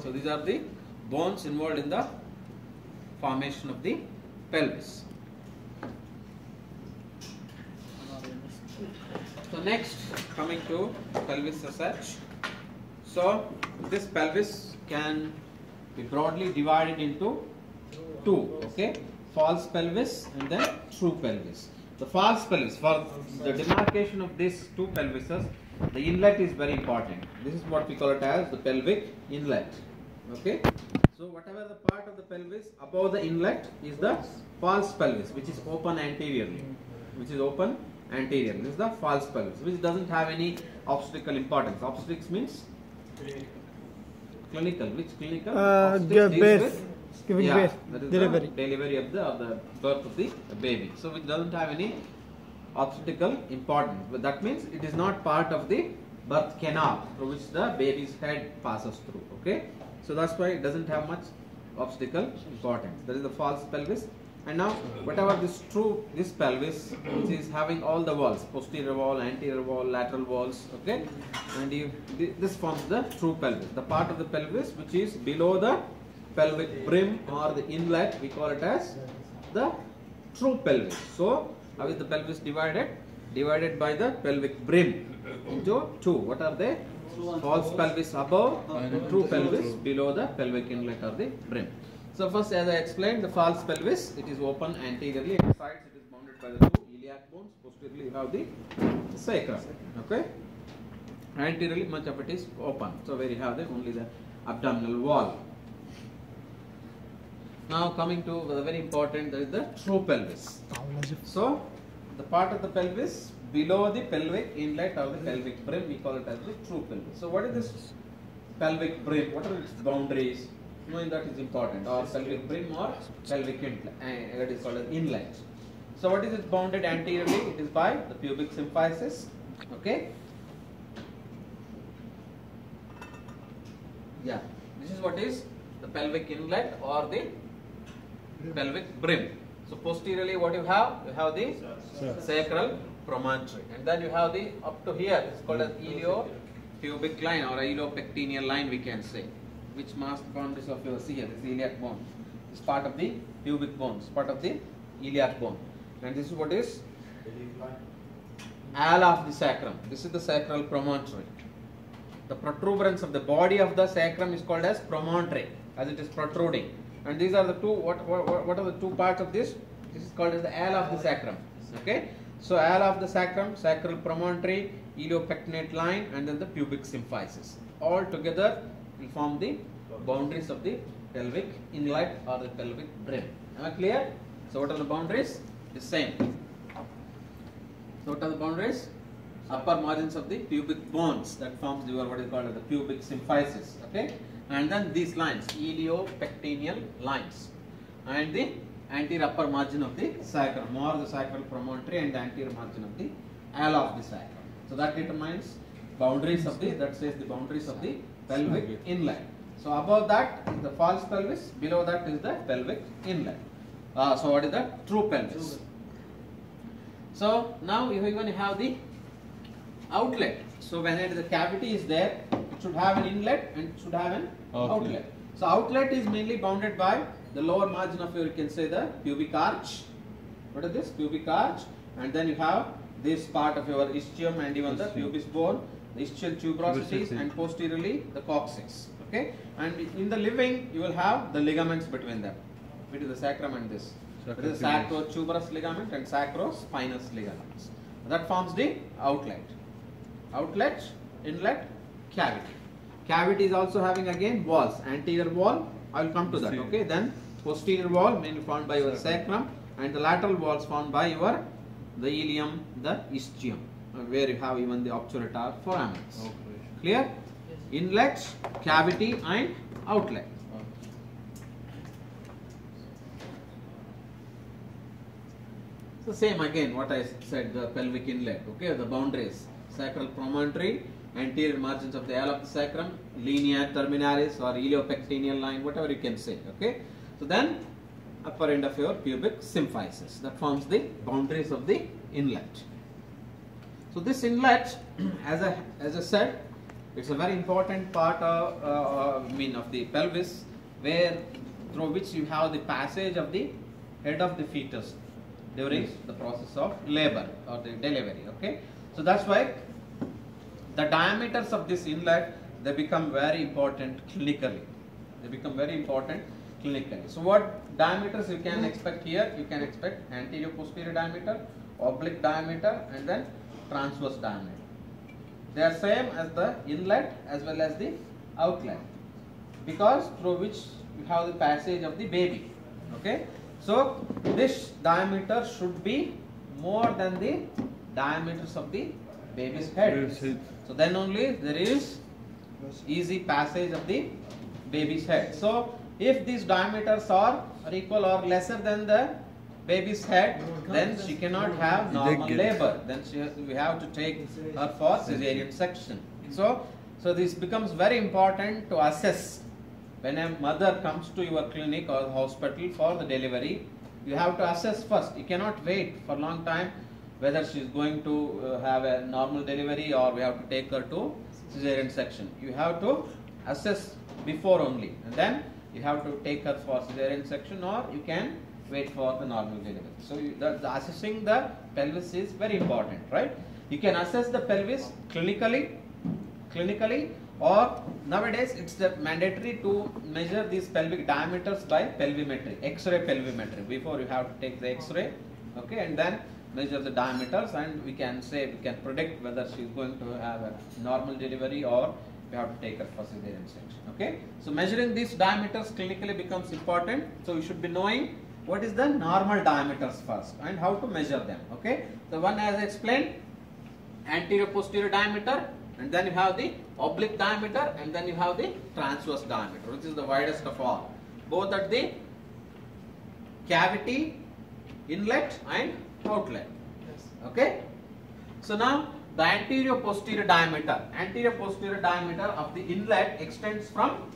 So these are the bones involved in the formation of the pelvis. So next, coming to pelvis as such. So this pelvis can be broadly divided into two, okay? False pelvis and then true pelvis. The false pelvis, for the demarcation of these two pelvises, the inlet is very important. This is what we call it as the pelvic inlet, okay? So whatever the part of the pelvis above the inlet is the false pelvis, which is open anteriorly, This is the false pelvis, which doesn't have any obstetrical importance. Obstetrics means clinical. Which clinical? Giving birth, that is delivery. The delivery of the birth of the baby. So it doesn't have any obstetrical importance. But that means it is not part of the birth canal through which the baby's head passes through. Okay. So that's why it doesn't have much obstetrical importance. That is the false pelvis. And now whatever this pelvis, which is having all the walls, posterior wall, anterior wall, lateral walls, okay, and this forms the true pelvis. The part of the pelvis which is below the pelvic brim or the inlet, we call it as the true pelvis. So how is the pelvis divided? Divided by the pelvic brim into two. What are they? False pelvis above and true pelvis below the pelvic inlet or the brim. So first, as I explained, the false pelvis, it is open anteriorly, and sides it is bounded by the two iliac bones. Posteriorly you have the sacrum. Okay. Anteriorly much of it is open. So where you have only the abdominal wall. Now coming to the very important, that is the true pelvis. So the part of the pelvis below the pelvic inlet or the pelvic brim, we call it as the true pelvis. So what is this pelvic brim? What are its boundaries? Knowing that is important. Or pelvic brim or pelvic inlet, that is called as inlet. So what is it bounded anteriorly? It is by the pubic symphysis. Okay. Yeah. This is what is the pelvic inlet or the pelvic brim. So posteriorly what you have? You have the sacral promontory, and then you have the up to here. It's called as iliopubic line or iliopectineal line, we can say, which marks the boundaries of your here. This is the iliac bone. This is part of the pubic bones, part of the iliac bone, and this is what is ala of the sacrum. This is the sacral promontory. The protuberance of the body of the sacrum is called as promontory, as it is protruding. And these are the two, what are the two parts of this? This is called as the ala of the sacrum. Okay. So ala of the sacrum, sacral promontory, iliopectinate line, and then the pubic symphysis. All together will form the boundaries of the pelvic inlet or the pelvic brim. Am I clear? So what are the boundaries? The same. So what are the boundaries? Upper margins of the pubic bones, that forms your what is called as the pubic symphysis. Okay. And then these lines, iliopectineal lines, and the anterior upper margin of the sacrum, or the sacral promontory, and the anterior margin of the ala of the sacrum. So that determines boundaries of the, that says the boundaries of the pelvic inlet. So above that is the false pelvis, below that is the pelvic inlet. So what is the true pelvis? So now you even have the outlet. So when the cavity is there, it should have an inlet and it should have an outlet. So outlet is mainly bounded by the lower margin of your, you can say, the pubic arch. What is this? Pubic arch. And then you have this part of your ischium and even the pubis bone, the ischial tuberosities, and posteriorly the coccyx. Okay. And in the living you will have the ligaments between them, between the sacrum and this. That is the sacrotuberous ligament and sacrospinous ligaments. That forms the outlet. Outlet, inlet, cavity. Cavity is also having again walls. Anterior wall, I will come to that. Okay. Then posterior wall mainly formed by your sacrum, and the lateral walls formed by your the ilium, the ischium, where you have even the obturator foramens. Okay. Clear? Inlet, cavity, and outlet. So same again what I said, the pelvic inlet. Okay, the boundaries: sacral promontory, anterior margins of the ala of the sacrum, linea terminalis or iliopectineal line, whatever you can say. Okay, so then upper end of your pubic symphysis, that forms the boundaries of the inlet. So this inlet, as I said, It's a very important part of, of the pelvis, where through which you have the passage of the head of the fetus during the process of labor or the delivery. Okay, so that's why the diameters of this inlet, they become very important clinically. They become very important clinically. So what diameters you can expect here? You can expect anterior posterior diameter, oblique diameter, and then transverse diameter. They are same as the inlet as well as the outlet, because through which you have the passage of the baby. Okay, so this diameter should be more than the diameters of the baby's head. So then only there is easy passage of the baby's head. So if these diameters are equal or lesser than the baby's head, then she cannot have normal labor. Then we have to take her for cesarean section. So this becomes very important to assess when a mother comes to your clinic or hospital for the delivery. You have to assess first. You cannot wait for a long time whether she is going to have a normal delivery or we have to take her to cesarean section. You have to assess before only, and then you have to take her for cesarean section, or you can wait for the normal delivery. So the assessing the pelvis is very important, right? You can assess the pelvis clinically, or nowadays it's mandatory to measure these pelvic diameters by pelvimetry, X-ray pelvimetry. Before you have to take the X-ray, okay, and then measure the diameters, and we can predict whether she is going to have a normal delivery or we have to take her for cesarean section. Okay, so measuring these diameters clinically becomes important. So you should be knowing what is the normal diameters first and how to measure them. Okay, the one as I explained, anterior posterior diameter, and then you have the oblique diameter, and then you have the transverse diameter, which is the widest of all, both at the cavity, inlet and outlet. Okay, so now the anterior posterior diameter of the inlet extends from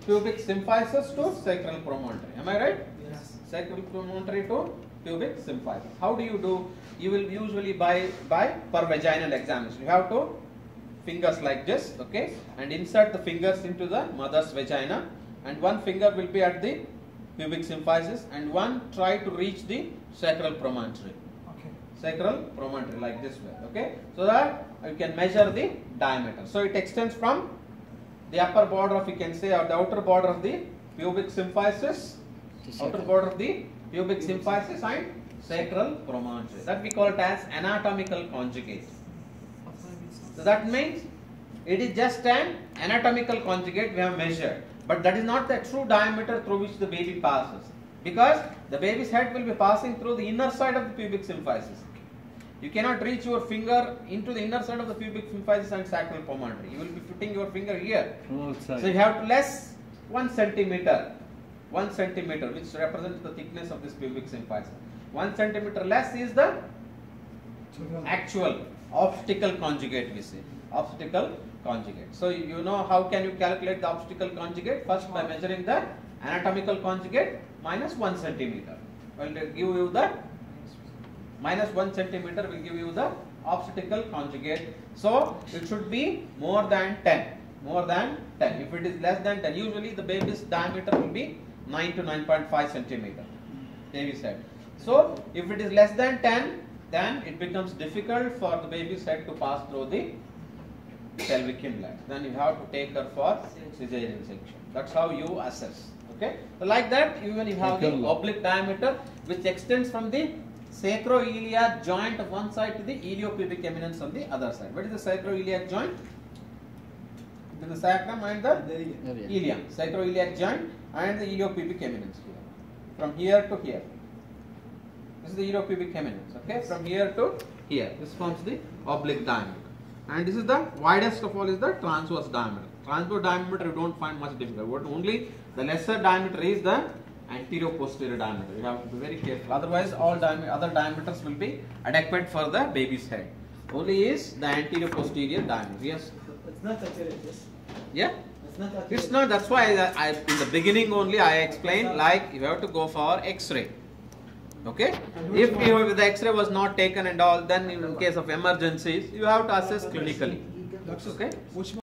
pubic symphysis to sacral promontory. Am I right? Yes. Sacral promontory to pubic symphysis. How do you do? You will usually by per vaginal examination. You have to fingers like this, okay, and insert the fingers into the mother's vagina, and one finger will be at the pubic symphysis and one try to reach the sacral promontory. Okay. Sacral promontory like this way, okay, so that you can measure the diameter. So it extends from the upper border of, you can say, or the outer border of the pubic symphysis, and sacral promontory. That we call it as anatomical conjugate. So that means it is just an anatomical conjugate we have measured, but that is not the true diameter through which the baby passes, because the baby's head will be passing through the inner side of the pubic symphysis. You cannot reach your finger into the inner side of the pubic symphysis and sacral promontory. You will be putting your finger here. So you have to less 1 centimeter, which represents the thickness of this pubic symphysis. 1 centimeter less is the actual obstacle conjugate, we say. Obstacle conjugate. So you know how can you calculate the obstacle conjugate? First by measuring the anatomical conjugate minus 1 centimeter. Well, they give you the minus 1 centimeter will give you the obstacle conjugate. So it should be more than 10. More than 10. If it is less than 10, usually the baby's diameter will be 9 to 9.5 centimeter. Baby's head. So if it is less than 10, then it becomes difficult for the baby's head to pass through the pelvic inlet. Then you have to take her for cesarean section. That's how you assess. Okay. So like that, even you have the oblique diameter, which extends from the sacroiliac joint of one side to the iliopubic eminence on the other side. What is the sacroiliac joint? It is the sacrum and the ilium. Sacroiliac joint and the iliopubic eminence here. From here to here. This is the iliopubic eminence. Okay, from here to here. This forms the oblique diameter. And this is the widest of all is the transverse diameter. Transverse diameter you don't find much difficult. What only the lesser diameter is the anterior posterior diameter. You have to be very careful. Otherwise, all other diameters will be adequate for the baby's head. Only is the anterior posterior diameter. Yes. It's not accurate. Yes. Yeah. It's not accurate. It's not. That's why I in the beginning only I explained, like you have to go for X-ray. Okay? If the X-ray was not taken and all, then in case of emergencies, you have to assess clinically. Okay?